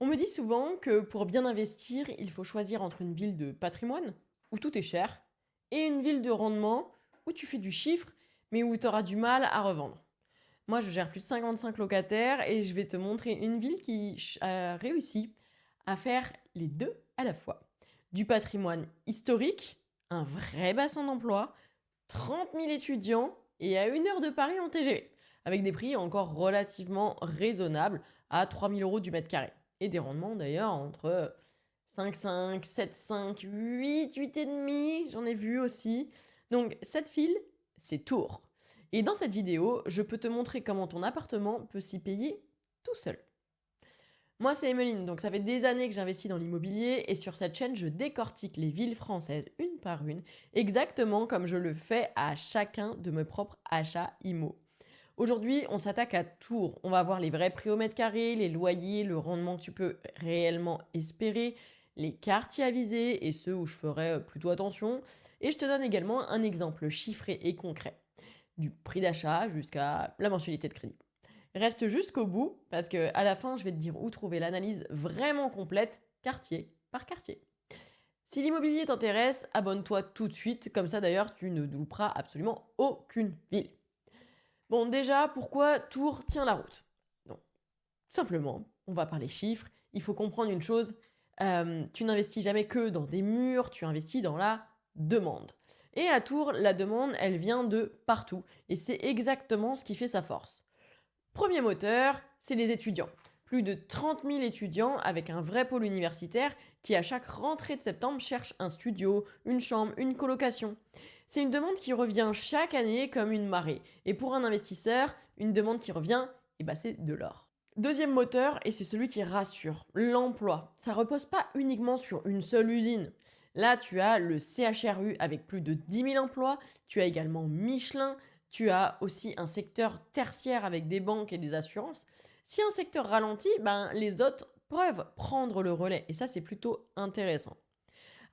On me dit souvent que pour bien investir, il faut choisir entre une ville de patrimoine, où tout est cher, et une ville de rendement, où tu fais du chiffre, mais où tu auras du mal à revendre. Moi, je gère plus de 55 locataires et je vais te montrer une ville qui a réussi à faire les deux à la fois. Du patrimoine historique, un vrai bassin d'emploi, 30 000 étudiants et à 1 heure de Paris en TGV, avec des prix encore relativement raisonnables à 3 000 euros du mètre carré. Et des rendements d'ailleurs entre 5,5, 7,5, 8, 8,5, j'en ai vu aussi. Donc cette ville, c'est Tours. Et dans cette vidéo, je peux te montrer comment ton appartement peut s'y payer tout seul. Moi, c'est Emeline, donc ça fait des années que j'investis dans l'immobilier et sur cette chaîne, je décortique les villes françaises une par une, exactement comme je le fais à chacun de mes propres achats IMO. Aujourd'hui, on s'attaque à Tours. On va voir les vrais prix au mètre carré, les loyers, le rendement que tu peux réellement espérer, les quartiers à viser et ceux où je ferai plutôt attention. Et je te donne également un exemple chiffré et concret, du prix d'achat jusqu'à la mensualité de crédit. Reste jusqu'au bout parce que à la fin, je vais te dire où trouver l'analyse vraiment complète, quartier par quartier. Si l'immobilier t'intéresse, abonne-toi tout de suite, comme ça d'ailleurs tu ne louperas absolument aucune ville. Bon, déjà, pourquoi Tours tient la route? Non, tout simplement, on va parler chiffres. Il faut comprendre une chose, tu n'investis jamais que dans des murs, tu investis dans la demande. Et à Tours, la demande, elle vient de partout. Et c'est exactement ce qui fait sa force. Premier moteur, c'est les étudiants. Plus de 30 000 étudiants avec un vrai pôle universitaire qui, à chaque rentrée de septembre, cherchent un studio, une chambre, une colocation. C'est une demande qui revient chaque année comme une marée. Et pour un investisseur, une demande qui revient, c'est de l'or. Deuxième moteur, et c'est celui qui rassure, l'emploi. Ça repose pas uniquement sur une seule usine. Là, tu as le CHRU avec plus de 10 000 emplois, tu as également Michelin, tu as aussi un secteur tertiaire avec des banques et des assurances. Si un secteur ralentit, les autres peuvent prendre le relais, et ça c'est plutôt intéressant.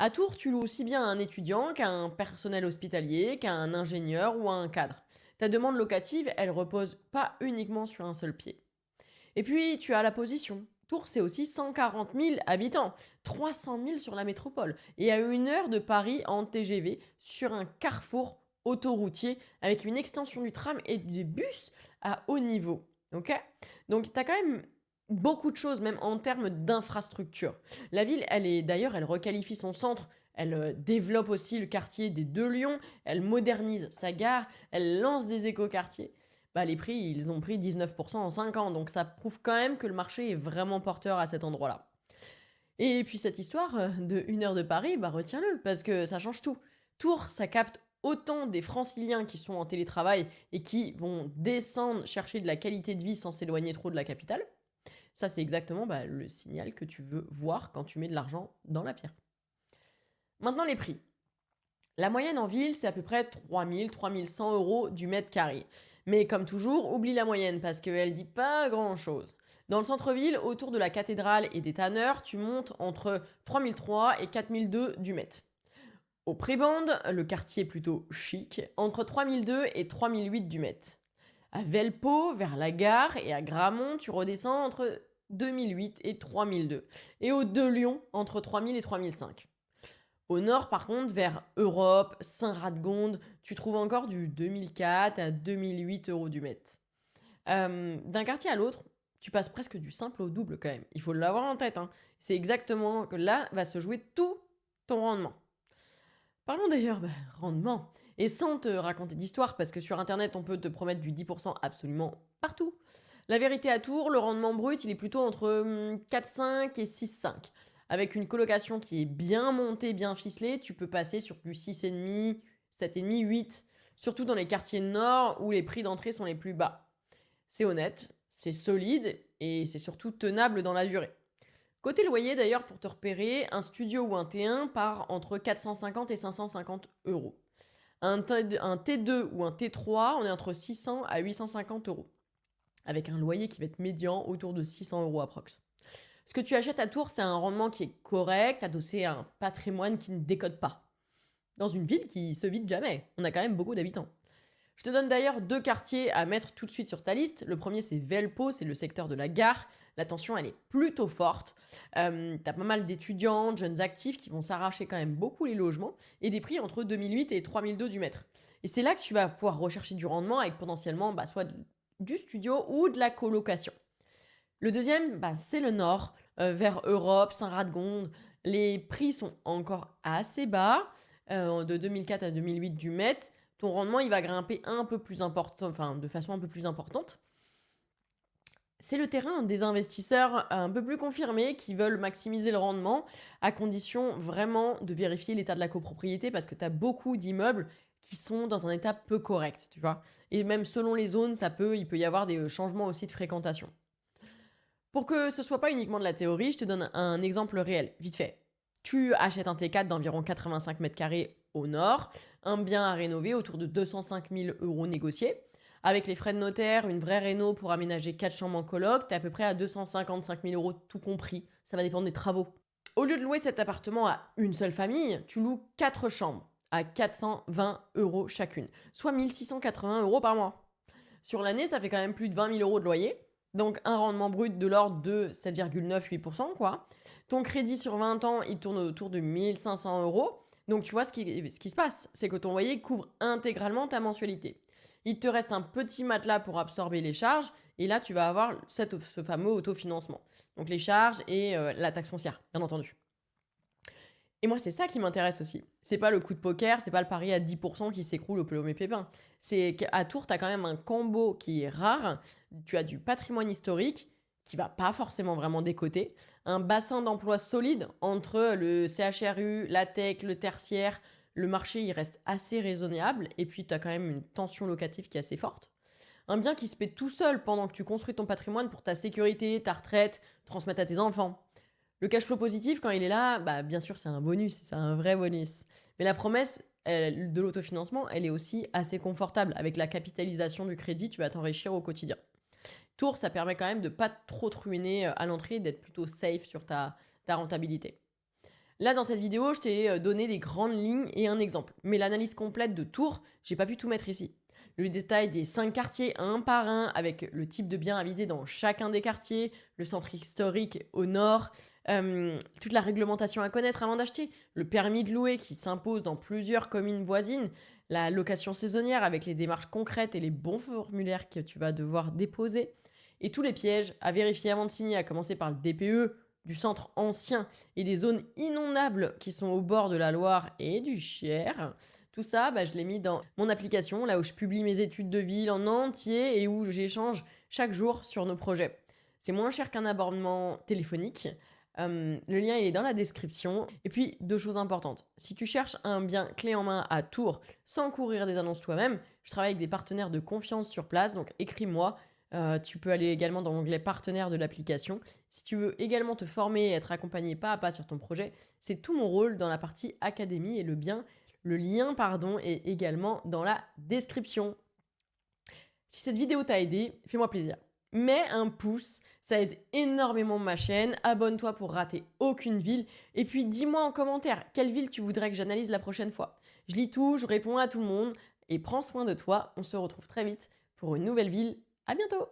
À Tours, tu loues aussi bien à un étudiant qu'à un personnel hospitalier, qu'à un ingénieur ou à un cadre. Ta demande locative, elle repose pas uniquement sur un seul pied. Et puis, tu as la position. Tours, c'est aussi 140 000 habitants, 300 000 sur la métropole, et à 1 heure de Paris en TGV sur un carrefour autoroutier avec une extension du tram et des bus à haut niveau. Ok? Donc, tu as quand même beaucoup de choses, même en termes d'infrastructure. La ville, elle requalifie son centre, elle développe aussi le quartier des Deux Lions, elle modernise sa gare, elle lance des écoquartiers. Les prix, ils ont pris 19% en 5 ans, donc ça prouve quand même que le marché est vraiment porteur à cet endroit-là. Et puis cette histoire de 1 heure de Paris, retiens-le, parce que ça change tout. Tours, ça capte autant des franciliens qui sont en télétravail et qui vont descendre chercher de la qualité de vie sans s'éloigner trop de la capitale. Ça, c'est exactement le signal que tu veux voir quand tu mets de l'argent dans la pierre. Maintenant, les prix. La moyenne en ville, c'est à peu près 3 000, 3 100 euros du mètre carré. Mais comme toujours, oublie la moyenne parce qu'elle dit pas grand-chose. Dans le centre-ville, autour de la cathédrale et des tanneurs, tu montes entre 3 300 et 4 200 du mètre. Au Prébande, le quartier plutôt chic, entre 3 200 et 3 800 du mètre. À Velpeau, vers la gare, et à Gramont, tu redescends entre 2008 et 3002. Et au De Lyon, entre 3000 et 3005. Au nord, par contre, vers Europe, Saint-Radegonde, tu trouves encore du 2004 à 2008 euros du mètre. D'un quartier à l'autre, tu passes presque du simple au double quand même. Il faut l'avoir en tête. Hein. C'est exactement que là va se jouer tout ton rendement. Parlons d'ailleurs rendement. Et sans te raconter d'histoire, parce que sur Internet, on peut te promettre du 10% absolument partout. La vérité à Tours, le rendement brut, il est plutôt entre 4,5 et 6,5. Avec une colocation qui est bien montée, bien ficelée, tu peux passer sur du 6,5, 7,5, 8. Surtout dans les quartiers nord où les prix d'entrée sont les plus bas. C'est honnête, c'est solide et c'est surtout tenable dans la durée. Côté loyer d'ailleurs, pour te repérer, un studio ou un T1 part entre 450 et 550 euros. Un T2 ou un T3, on est entre 600 à 850 euros. Avec un loyer qui va être médian autour de 600 euros approx. Ce que tu achètes à Tours, c'est un rendement qui est correct, adossé à un patrimoine qui ne décode pas. Dans une ville qui se vide jamais, on a quand même beaucoup d'habitants. Je te donne d'ailleurs 2 quartiers à mettre tout de suite sur ta liste. Le premier, c'est Velpo, c'est le secteur de la gare. La tension, elle est plutôt forte. T'as pas mal d'étudiants, de jeunes actifs qui vont s'arracher quand même beaucoup les logements et des prix entre 2008 et 3002 du mètre. Et c'est là que tu vas pouvoir rechercher du rendement avec potentiellement soit du studio ou de la colocation. Le deuxième, c'est le nord, vers Europe, Saint-Radegonde. Les prix sont encore assez bas, de 2004 à 2008 du mètre. Ton rendement, il va grimper un peu plus important, enfin de façon un peu plus importante. C'est le terrain des investisseurs un peu plus confirmés qui veulent maximiser le rendement à condition vraiment de vérifier l'état de la copropriété parce que tu as beaucoup d'immeubles qui sont dans un état peu correct, tu vois. Et même selon les zones, il peut y avoir des changements aussi de fréquentation. Pour que ce soit pas uniquement de la théorie, je te donne un exemple réel, vite fait. Tu achètes un T4 d'environ 85 mètres carrés au nord, un bien à rénover autour de 205 000 € négociés. Avec les frais de notaire, une vraie réno pour aménager 4 chambres en coloc, t'es à peu près à 255 000 € tout compris. Ça va dépendre des travaux. Au lieu de louer cet appartement à une seule famille, tu loues 4 chambres à 420 € chacune, soit 1680 € par mois. Sur l'année, ça fait quand même plus de 20 000 € de loyer. Donc un rendement brut de l'ordre de 7,98%, quoi. Ton crédit sur 20 ans, il tourne autour de 1500 €. Donc tu vois, ce qui se passe, c'est que ton loyer couvre intégralement ta mensualité. Il te reste un petit matelas pour absorber les charges, et là tu vas avoir ce fameux autofinancement. Donc les charges et la taxe foncière, bien entendu. Et moi, c'est ça qui m'intéresse aussi. C'est pas le coup de poker, c'est pas le pari à 10% qui s'écroule au plomb et pépin. C'est qu'à Tours, tu as quand même un combo qui est rare. Tu as du patrimoine historique qui va pas forcément vraiment décoter, un bassin d'emploi solide entre le CHRU, la tech, le tertiaire. Le marché, il reste assez raisonnable et puis tu as quand même une tension locative qui est assez forte. Un bien qui se paie tout seul pendant que tu construis ton patrimoine pour ta sécurité, ta retraite, transmettre à tes enfants. Le cash flow positif, quand il est là, bien sûr, c'est un bonus, c'est un vrai bonus. Mais la promesse de l'autofinancement, elle est aussi assez confortable. Avec la capitalisation du crédit, tu vas t'enrichir au quotidien. Tours, ça permet quand même de pas trop te ruiner à l'entrée, d'être plutôt safe sur ta rentabilité. Là, dans cette vidéo, je t'ai donné des grandes lignes et un exemple. Mais l'analyse complète de Tours, j'ai pas pu tout mettre ici. Le détail des 5 quartiers un par un, avec le type de bien à viser dans chacun des quartiers, le centre historique au nord, toute la réglementation à connaître avant d'acheter, le permis de louer qui s'impose dans plusieurs communes voisines, la location saisonnière avec les démarches concrètes et les bons formulaires que tu vas devoir déposer, et tous les pièges à vérifier avant de signer, à commencer par le DPE, du centre ancien et des zones inondables qui sont au bord de la Loire et du Cher. Tout ça, je l'ai mis dans mon application, là où je publie mes études de ville en entier et où j'échange chaque jour sur nos projets. C'est moins cher qu'un abonnement téléphonique. Le lien il est dans la description. Et puis, 2 choses importantes. Si tu cherches un bien clé en main à Tours sans courir des annonces toi-même, je travaille avec des partenaires de confiance sur place, donc écris-moi. Tu peux aller également dans l'onglet partenaire de l'application. Si tu veux également te former et être accompagné pas à pas sur ton projet, c'est tout mon rôle dans la partie académie et le lien est également dans la description. Si cette vidéo t'a aidé, fais-moi plaisir. Mets un pouce, ça aide énormément ma chaîne. Abonne-toi pour rater aucune ville. Et puis dis-moi en commentaire quelle ville tu voudrais que j'analyse la prochaine fois. Je lis tout, je réponds à tout le monde. Et prends soin de toi. On se retrouve très vite pour une nouvelle ville. À bientôt!